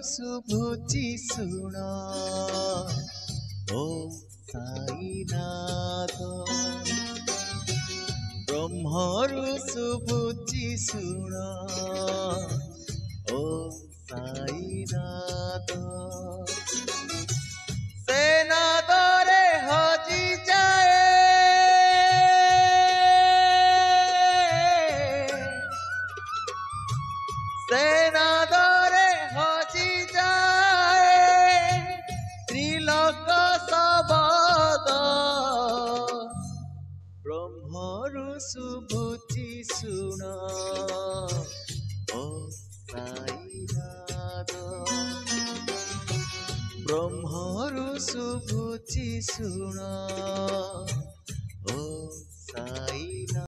ଶୁଭୁଛି ଶୁଣ ଓ ସାଇନାଥ ବ୍ରହ୍ମରୁ ଶୁଭୁଛି ଶୁଣ ଓ ସାଇନାଥ ସେ ନାଦରେ ହଜିଯାଏ ସେ ନାଦରେ ହଜିଯାଏ ତ୍ରିଲୋକ ଶବଦ ବ୍ରହ୍ମରୁ ଶୁଭୁଛି ଶୁଣ ଓ ସାଇନାଥ ବ୍ରହ୍ମରୁ ଶୁଭୁଛି ଶୁଣ ଓ ସାଇନାଥ।